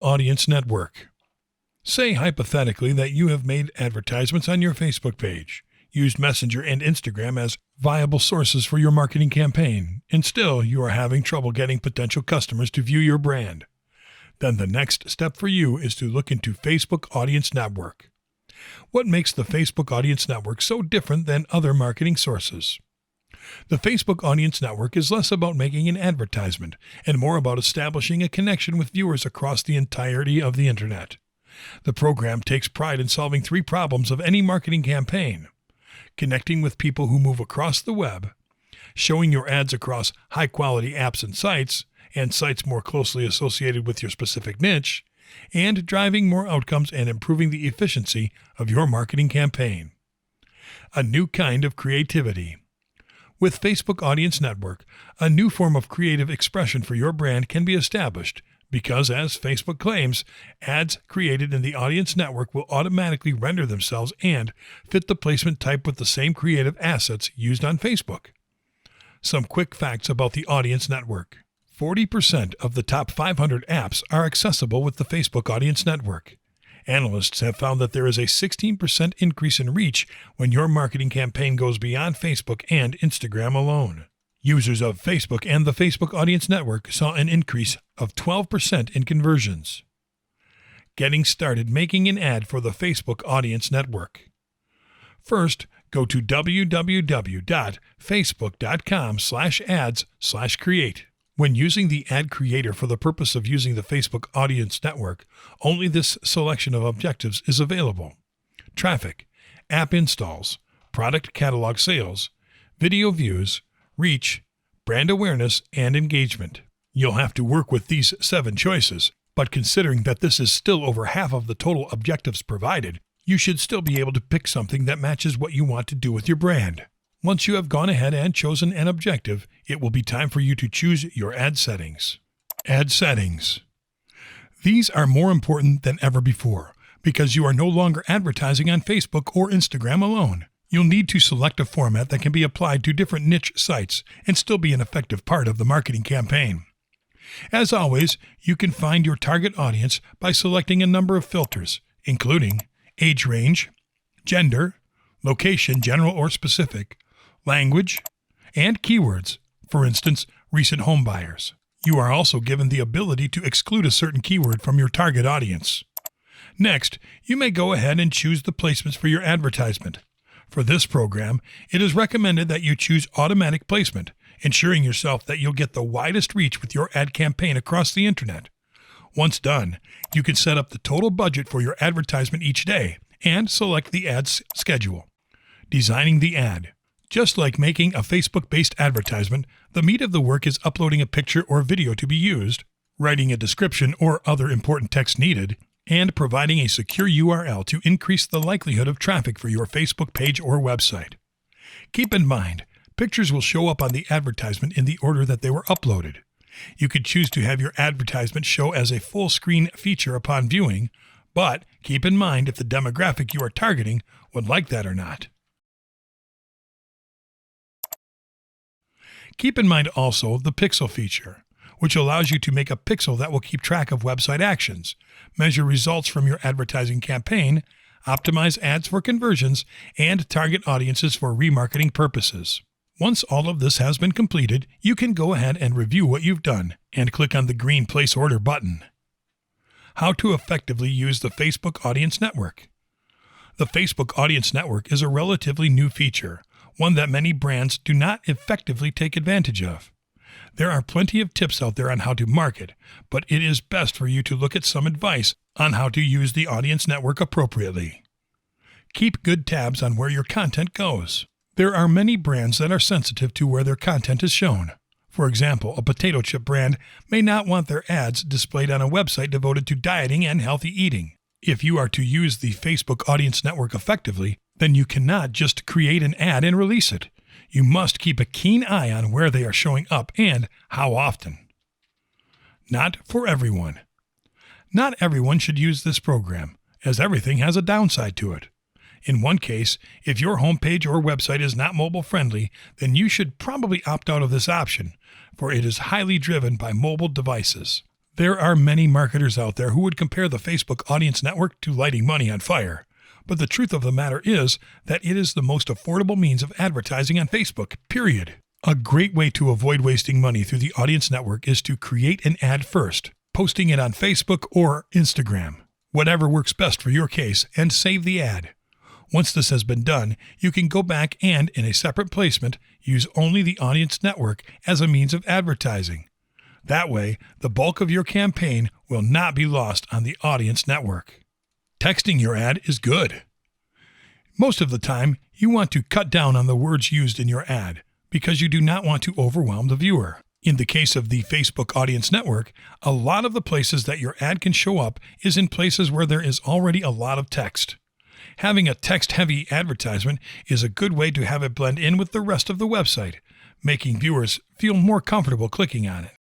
audience network. Say hypothetically that you have made advertisements on your Facebook page, used Messenger and Instagram as viable sources for your marketing campaign, and still you are having trouble getting potential customers to view your brand. Then the next step for you is to look into Facebook Audience Network. What makes the Facebook Audience Network so different than other marketing sources? The Facebook Audience Network is less about making an advertisement and more about establishing a connection with viewers across the entirety of the internet. The program takes pride in solving 3 problems of any marketing campaign: connecting with people who move across the web, showing your ads across high-quality apps and sites more closely associated with your specific niche, and driving more outcomes and improving the efficiency of your marketing campaign. A new kind of creativity. With Facebook Audience Network, a new form of creative expression for your brand can be established because, as Facebook claims, ads created in the Audience Network will automatically render themselves and fit the placement type with the same creative assets used on Facebook. Some quick facts about the Audience Network. 40% of the top 500 apps are accessible with the Facebook Audience Network. Analysts have found that there is a 16% increase in reach when your marketing campaign goes beyond Facebook and Instagram alone. Users of Facebook and the Facebook Audience Network saw an increase of 12% in conversions. Getting started making an ad for the Facebook Audience Network. First, go to www.facebook.com/ads/create. When using the ad creator for the purpose of using the Facebook Audience Network, only this selection of objectives is available: traffic, app installs, product catalog sales, video views, reach, brand awareness, and engagement. You'll have to work with these 7 choices, but considering that this is still over half of the total objectives provided, you should still be able to pick something that matches what you want to do with your brand. Once you have gone ahead and chosen an objective, it will be time for you to choose your ad settings. Ad settings. These are more important than ever before because you are no longer advertising on Facebook or Instagram alone. You'll need to select a format that can be applied to different niche sites and still be an effective part of the marketing campaign. As always, you can find your target audience by selecting a number of filters, including age range, gender, location, general or specific, language, and keywords, for instance, recent home buyers. You are also given the ability to exclude a certain keyword from your target audience. Next, you may go ahead and choose the placements for your advertisement. For this program, it is recommended that you choose automatic placement, ensuring yourself that you'll get the widest reach with your ad campaign across the internet. Once done, you can set up the total budget for your advertisement each day and select the ad's schedule. Designing the ad. Just like making a Facebook-based advertisement, the meat of the work is uploading a picture or video to be used, writing a description or other important text needed, and providing a secure URL to increase the likelihood of traffic for your Facebook page or website. Keep in mind, pictures will show up on the advertisement in the order that they were uploaded. You could choose to have your advertisement show as a full screen feature upon viewing, but keep in mind if the demographic you are targeting would like that or not. Keep in mind also the pixel feature, which allows you to make a pixel that will keep track of website actions, measure results from your advertising campaign, optimize ads for conversions, and target audiences for remarketing purposes. Once all of this has been completed, you can go ahead and review what you've done and click on the green Place Order button. How to effectively use the Facebook Audience Network. The Facebook Audience Network is a relatively new feature, one that many brands do not effectively take advantage of. There are plenty of tips out there on how to market, but it is best for you to look at some advice on how to use the Audience Network appropriately. Keep good tabs on where your content goes. There are many brands that are sensitive to where their content is shown. For example, a potato chip brand may not want their ads displayed on a website devoted to dieting and healthy eating. If you are to use the Facebook Audience Network effectively, then you cannot just create an ad and release it. You must keep a keen eye on where they are showing up and how often. Not for everyone. Not everyone should use this program, as everything has a downside to it. In one case, if your homepage or website is not mobile friendly, then you should probably opt out of this option, for it is highly driven by mobile devices. There are many marketers out there who would compare the Facebook Audience Network to lighting money on fire. But the truth of the matter is that it is the most affordable means of advertising on Facebook, period. A great way to avoid wasting money through the Audience Network is to create an ad first, posting it on Facebook or Instagram, whatever works best for your case, and save the ad. Once this has been done, you can go back and, in a separate placement, use only the Audience Network as a means of advertising. That way, the bulk of your campaign will not be lost on the Audience Network. Texting your ad is good. Most of the time, you want to cut down on the words used in your ad because you do not want to overwhelm the viewer. In the case of the Facebook Audience Network, a lot of the places that your ad can show up is in places where there is already a lot of text. Having a text-heavy advertisement is a good way to have it blend in with the rest of the website, making viewers feel more comfortable clicking on it.